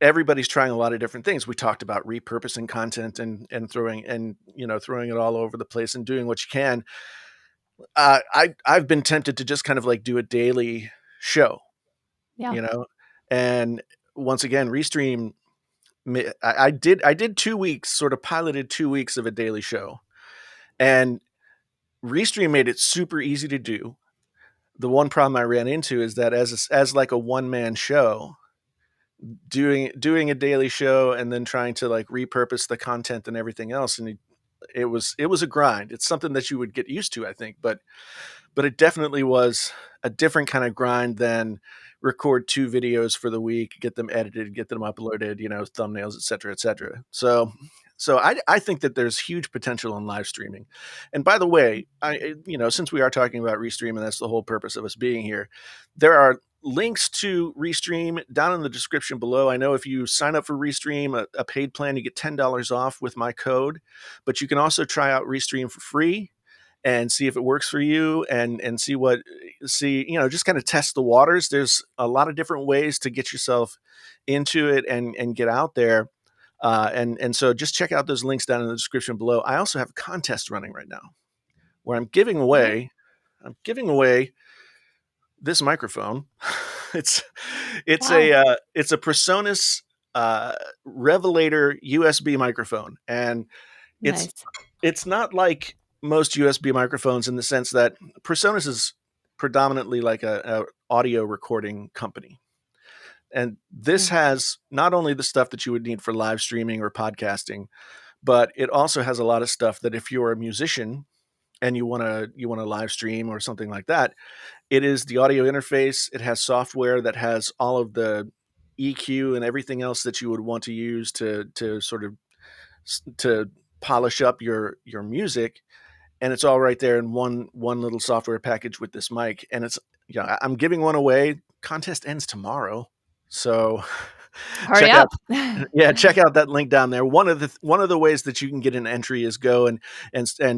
everybody's trying a lot of different things. We talked about repurposing content and throwing it all over the place and doing what you can. I've been tempted to just kind of like do a daily show, Yeah. you know, and once again, Restream. I did 2 weeks, sort of piloted 2 weeks of a daily show, and Restream made it super easy to do. The one problem I ran into is that as like a one man show, doing a daily show and then trying to like repurpose the content and everything else, and it was a grind. It's something that you would get used to, I think, but it definitely was a different kind of grind than record 2 videos for the week, get them edited, get them uploaded, thumbnails, et cetera, et cetera. So I think that there's huge potential in live streaming. And by the way, since we are talking about Restream, and that's the whole purpose of us being here, there are links to Restream down in the description below. I know if you sign up for Restream, a paid plan, you get $10 off with my code, but you can also try out Restream for free and see if it works for you, and just kind of test the waters. There's a lot of different ways to get yourself into it and get out there. And so just check out those links down in the description below. I also have a contest running right now where Oh, I'm giving away this microphone. it's it's a wow. uh, it's a Presonus uh, Revelator USB microphone, and it's Nice. it's not like most USB microphones in the sense that Presonus is predominantly like a audio recording company. And this Yeah. has not only the stuff that you would need for live streaming or podcasting, but it also has a lot of stuff that if you're a musician and you want to live stream or something like that, it is the audio interface. It has software that has all of the EQ and everything else that you would want to use to sort of to polish up your music, and it's all right there in one little software package with this mic. And I'm giving one away. Contest ends tomorrow, so Hurry check out up. yeah, check out that link down there. One of the ways that you can get an entry is go and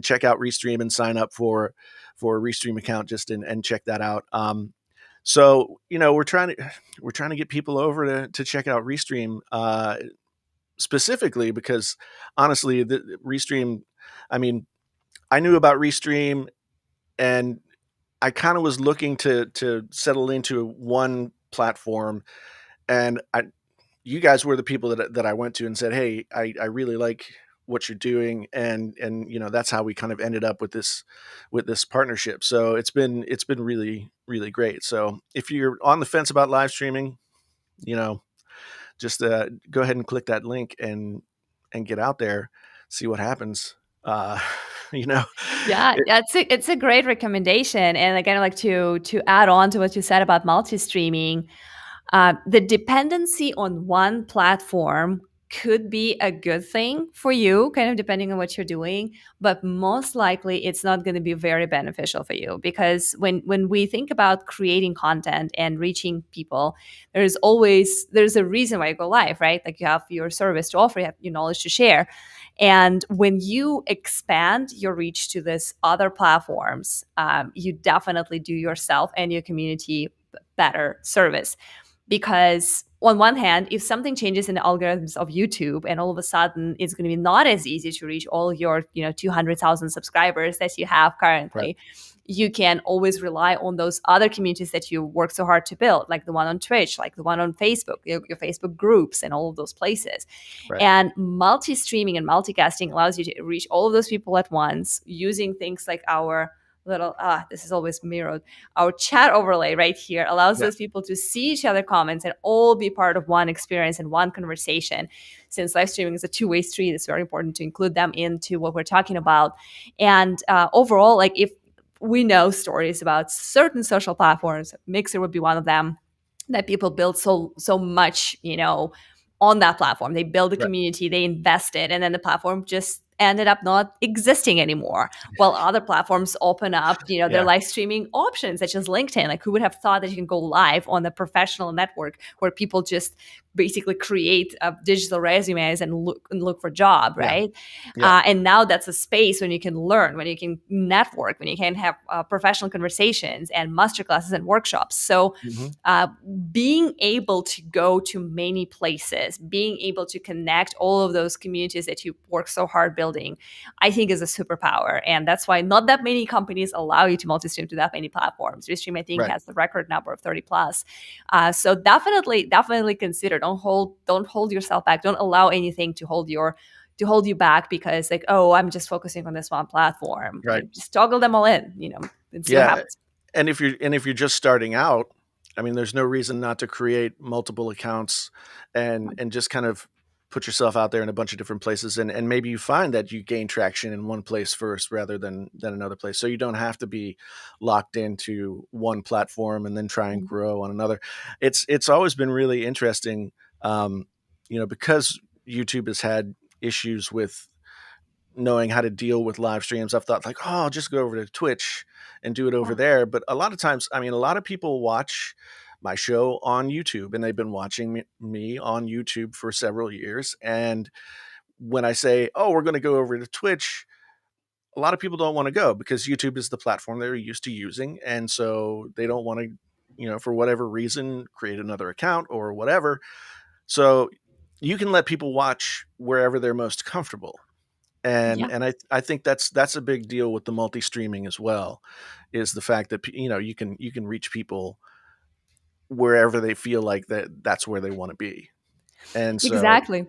check out Restream and sign up for a Restream account, just and check that out. So we're trying to get people over to check out Restream, specifically because honestly, the Restream. I mean, I knew about Restream, and I kind of was looking to settle into one platform, and you guys were the people that I went to and said, "Hey, I really like what you're doing, and that's how we kind of ended up with this partnership. So it's been really really great. So if you're on the fence about live streaming, you know just go ahead and click that link and get out there, see what happens. uh you know Yeah, it, yeah, it's a great recommendation, and I kind of like to add on to what you said about multi-streaming. The dependency on one platform could be a good thing for you, kind of depending on what you're doing, but most likely it's not going to be very beneficial for you because when we think about creating content and reaching people, there's a reason why you go live, right? Like you have your service to offer, you have your knowledge to share. And when you expand your reach to these other platforms, you definitely do yourself and your community better service because on one hand, if something changes in the algorithms of YouTube and all of a sudden it's going to be not as easy to reach all your 200,000 subscribers that you have right, currently, you can always rely on those other communities that you work so hard to build, like the one on Twitch, like the one on Facebook, your Facebook groups and all of those places. right, And multi-streaming and multicasting allows you to reach all of those people at once using things like our little this is always mirrored, our chat overlay right here allows yeah, those people to see each other comments and all be part of one experience and one conversation. Since live streaming is a two-way street, it's very important to include them into what we're talking about. And overall, like if we know stories about certain social platforms, Mixer would be one of them, that people build so much, on that platform. They build a right, community, they invested, and then the platform just ended up not existing anymore. While other platforms open up, their yeah, live streaming options, such as LinkedIn. Like who would have thought that you can go live on the professional network where people just basically create digital resumes and look for job, yeah, right? yeah, And now that's a space when you can learn, when you can network, when you can have professional conversations and masterclasses and workshops. So hmm, uh, being able to go to many places, being able to connect all of those communities that you work so hard building, I think is a superpower. And that's why not that many companies allow you to multi-stream to that many platforms. Restream, I think, right, has the record number of 30 plus. So definitely consider. Don't hold yourself back. Don't allow anything to hold you back because like, oh, I'm just focusing on this one platform. right. Like just toggle them all in, and see what Yeah, happens. and if you're just starting out, I mean, there's no reason not to create multiple accounts and just kind of put yourself out there in a bunch of different places, and maybe you find that you gain traction in one place first rather than another place. So you don't have to be locked into one platform and then try and grow on another. It's always been really interesting, because YouTube has had issues with knowing how to deal with live streams. I've thought like, oh, I'll just go over to Twitch and do it over Yeah. there. But a lot of times, I mean, a lot of people watch my show on YouTube, and they've been watching me on YouTube for several years. And when I say, oh, we're going to go over to Twitch, a lot of people don't want to go because YouTube is the platform they're used to using. And so they don't want to, for whatever reason, create another account or whatever. So you can let people watch wherever they're most comfortable, and Yeah. and I think that's a big deal with the multi-streaming as well, is the fact that you can reach people wherever they feel like that's where they want to be. And so Exactly.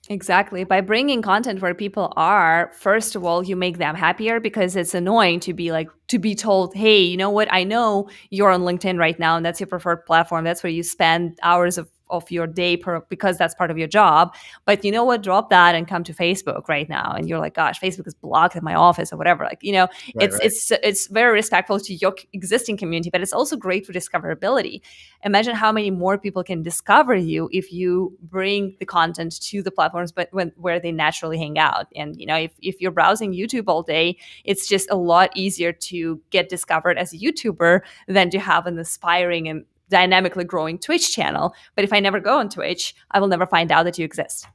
Exactly. By bringing content where people are, first of all, you make them happier because it's annoying to be told, hey, you know what? I know you're on LinkedIn right now and that's your preferred platform. That's where you spend hours of your day because that's part of your job. But you know what? Drop that and come to Facebook right now. And you're like, gosh, Facebook is blocked at my office or whatever. Like, right, it's right, it's very respectful to your existing community, but it's also great for discoverability. Imagine how many more people can discover you if you bring the content to the platforms but where they naturally hang out. And if you're browsing YouTube all day, it's just a lot easier to get discovered as a YouTuber than to have an aspiring and dynamically growing Twitch channel. But if I never go on Twitch, I will never find out that you exist.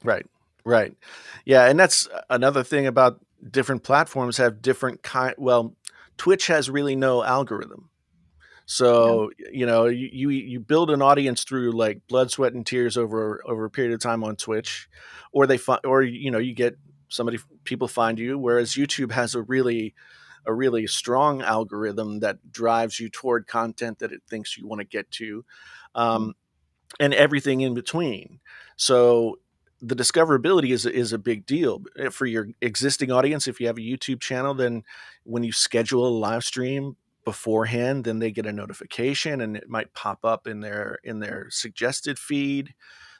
right, right. Yeah, and that's another thing about different platforms have different well, Twitch has really no algorithm. Yeah. So, you build an audience through like blood, sweat, and tears over a period of time on Twitch, or they find, or you get people find you. Whereas YouTube has a really strong algorithm that drives you toward content that it thinks you want to get to, Yeah. and everything in between. So the discoverability is a big deal for your existing audience. If you have a YouTube channel, then when you schedule a live stream beforehand, then they get a notification, and it might pop up in their suggested feed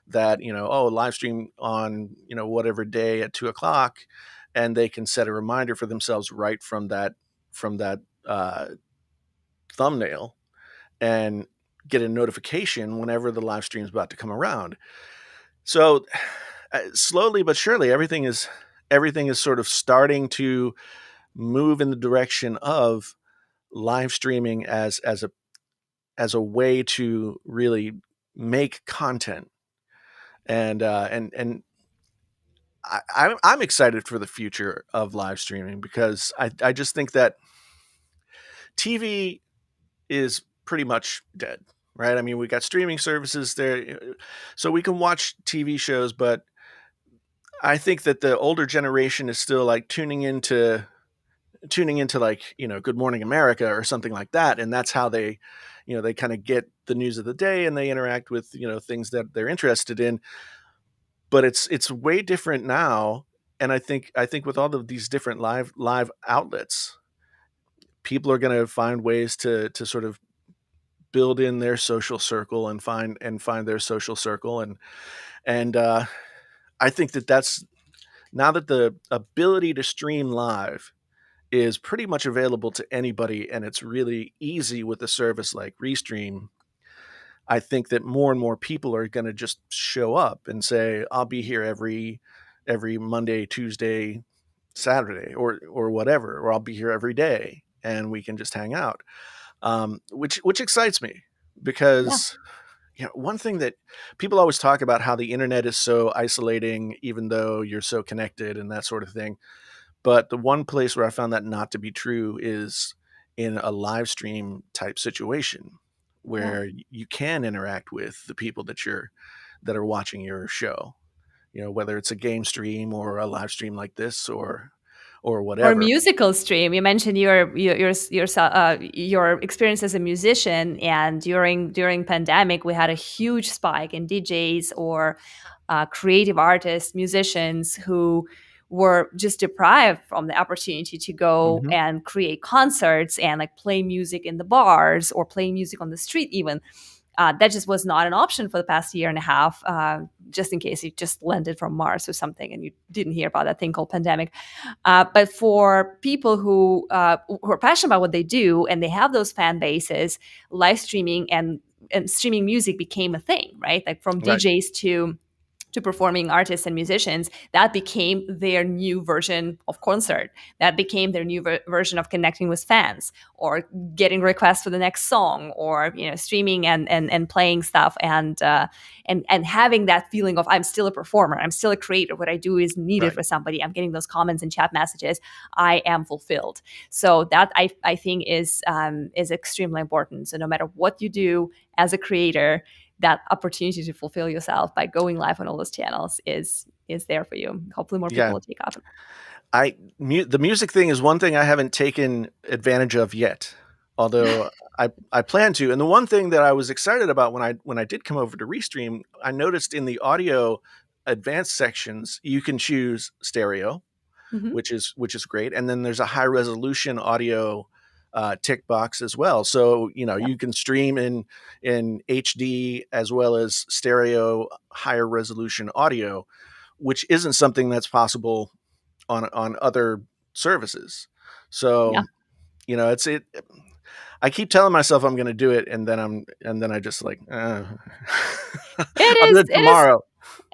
that, oh, live stream on, whatever day at 2 o'clock, and they can set a reminder for themselves right from that thumbnail, and get a notification whenever the live stream is about to come around. So slowly but surely, everything is sort of starting to move in the direction of live streaming as a way to really make content. And I'm excited for the future of live streaming, because I just think that TV is pretty much dead, right? I mean, we got streaming services there, so we can watch TV shows, but I think that the older generation is still like tuning into like, Good Morning America or something like that, and that's how they kind of get the news of the day, and they interact with, things that they're interested in. But it's way different now, and I think with all of these different live outlets, people are going to find ways to sort of build in their social circle, and find their social circle. And I think that's now that the ability to stream live is pretty much available to anybody, and it's really easy with a service like Restream. I think that more and more people are going to just show up and say, "I'll be here every Monday, Tuesday, Saturday, or whatever, or I'll be here every day, and we can just hang out," which excites me, Yeah. because one thing that people always talk about, how the internet is so isolating, even though you're so connected and that sort of thing. But the one place where I found that not to be true is in a live stream type situation, Yeah. where you can interact with the people that are watching your show. Whether it's a game stream or a live stream like this, or Or whatever. musical stream. You mentioned your experience as a musician, and during pandemic, we had a huge spike in DJs or creative artists, musicians who were just deprived from the opportunity to go Hmm. and create concerts and like play music in the bars or play music on the street even. That just was not an option for the past year and a half, just in case you just landed from Mars or something and you didn't hear about that thing called pandemic. But for people who are passionate about what they do and they have those fan bases, live streaming and streaming music became a thing, right? Like from Right. DJs to performing artists and musicians, that became their new version of concert. That became their new version of connecting with fans or getting requests for the next song, or streaming and playing stuff, and having that feeling of I'm still a performer, I'm still a creator. What I do is needed Right. for somebody. I'm getting those comments and chat messages. I am fulfilled. So that I think is extremely important. So no matter what you do as a creator, that opportunity to fulfill yourself by going live on all those channels is there for you. Hopefully more people Yeah. will take up. The music thing is one thing I haven't taken advantage of yet, although I plan to. And the one thing that I was excited about when I did come over to Restream, I noticed in the audio advanced sections you can choose stereo, Hmm. which is great, and then there's a high resolution audio tick box as well. So Yep. you can stream in HD as well as stereo higher resolution audio, which isn't something that's possible on other services. Yeah. So it's it. I keep telling myself I'm going to do it, and then I just like, It I'll do is. it It is. tomorrow.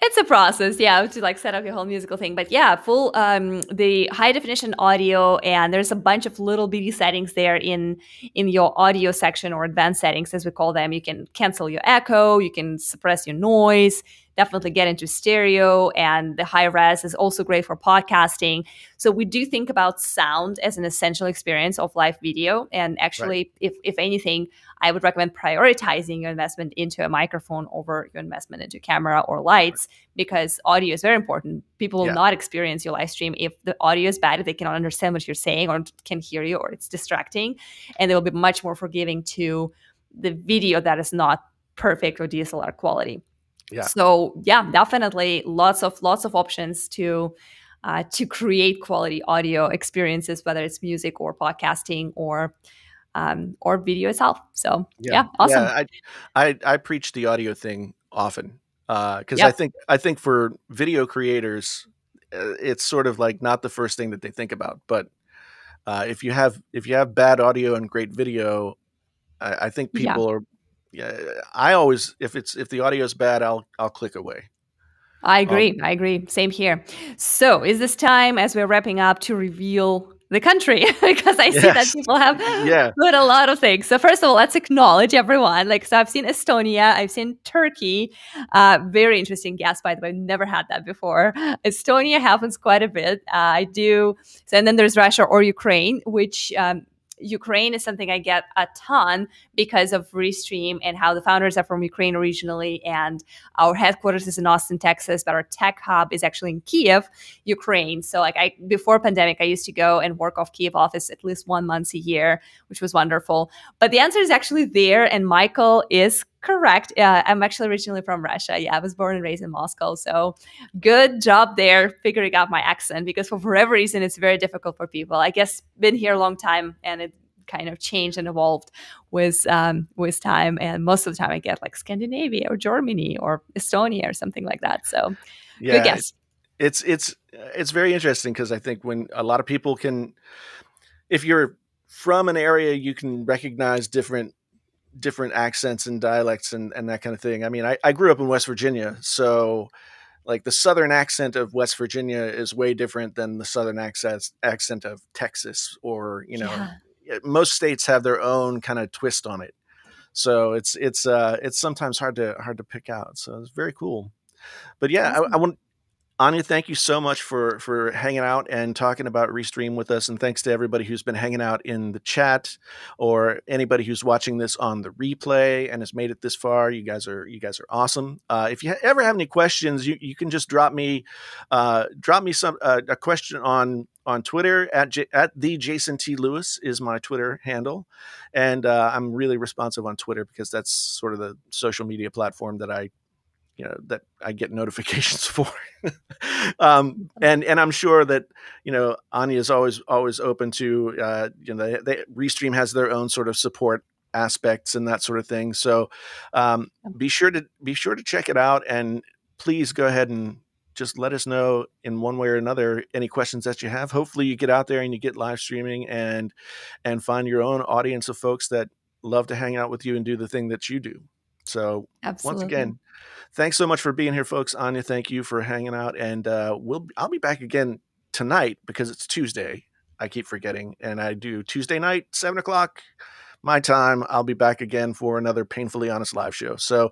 It's a process, yeah, to like set up your whole musical thing. But yeah, full the high definition audio, and there's a bunch of little bitty settings there in your audio section, or advanced settings as we call them. You can cancel your echo, you can suppress your noise, definitely get into stereo, and the high res is also great for podcasting. So we do think about sound as an essential experience of live video. And Right. actually, if anything, I would recommend prioritizing your investment into a microphone over your investment into camera or lights, because audio is very important. People will Yeah. not experience your live stream if the audio is bad, if they cannot understand what you're saying or can hear you, or it's distracting. And they will be much more forgiving to the video that is not perfect or DSLR quality. Yeah. So yeah, definitely lots of options to create quality audio experiences, whether it's music or podcasting or video itself. So Yeah. yeah, Yeah. awesome. I preach the audio thing often, because Yep. I think for video creators, it's sort of like not the first thing that they think about. But if you have bad audio and great video, I think Yeah. people are. Yeah, I always if the audio is bad, I'll click away. I Um, agree. I agree. Same here. So, is this time as we're wrapping up to reveal the country? Because I see that yes. people have Yeah. put a lot of things. So, first of all, let's acknowledge everyone. Like, so I've seen Estonia, I've seen Turkey. Very interesting guess, by the way. I've never had that before. Estonia happens quite a bit. I do. So, and then there's Russia or Ukraine, which Ukraine is something I get a ton because of Restream and how the founders are from Ukraine originally, and our headquarters is in Austin, Texas, but our tech hub is actually in Kiev, Ukraine. So like I before pandemic, I used to go and work off Kiev office at least 1 month a year, which was wonderful. But the answer is actually there, and Michael is correct. I'm actually originally from Russia. Yeah, I was born and raised in Moscow. So good job there figuring out my accent, because for whatever reason it's very difficult for people. I guess been here a long time and it kind of changed and evolved with time. And most of the time I get like Scandinavia or Germany or Estonia or something like that. So good Yeah. guess. It's very interesting because I think when a lot of people can, if you're from an area, you can recognize different accents and dialects and that kind of thing. I mean, I grew up in West Virginia, so like the southern accent of West Virginia is way different than the southern accent of Texas, or Yeah, most states have their own kind of twist on it. So it's sometimes hard to pick out. So it's very cool. But yeah, I awesome. want Anya, thank you so much for hanging out and talking about Restream with us, and thanks to everybody who's been hanging out in the chat, or anybody who's watching this on the replay and has made it this far. You guys are awesome. If you ever have any questions, you can just drop me some a question on Twitter at the Jason T Lewis is my Twitter handle, and I'm really responsive on Twitter because that's sort of the social media platform that I get notifications for. And I'm sure that Anya is always open to Restream has their own sort of support aspects and that sort of thing. So be sure to check it out, and please go ahead and just let us know in one way or another any questions that you have. Hopefully you get out there and you get live streaming and find your own audience of folks that love to hang out with you and do the thing that you do. So once Absolutely. again, thanks so much for being here, folks. Anya, thank you for hanging out, and I'll be back again tonight because it's Tuesday. I keep forgetting, and I do Tuesday night, 7 o'clock my time. I'll be back again for another Painfully Honest live show. So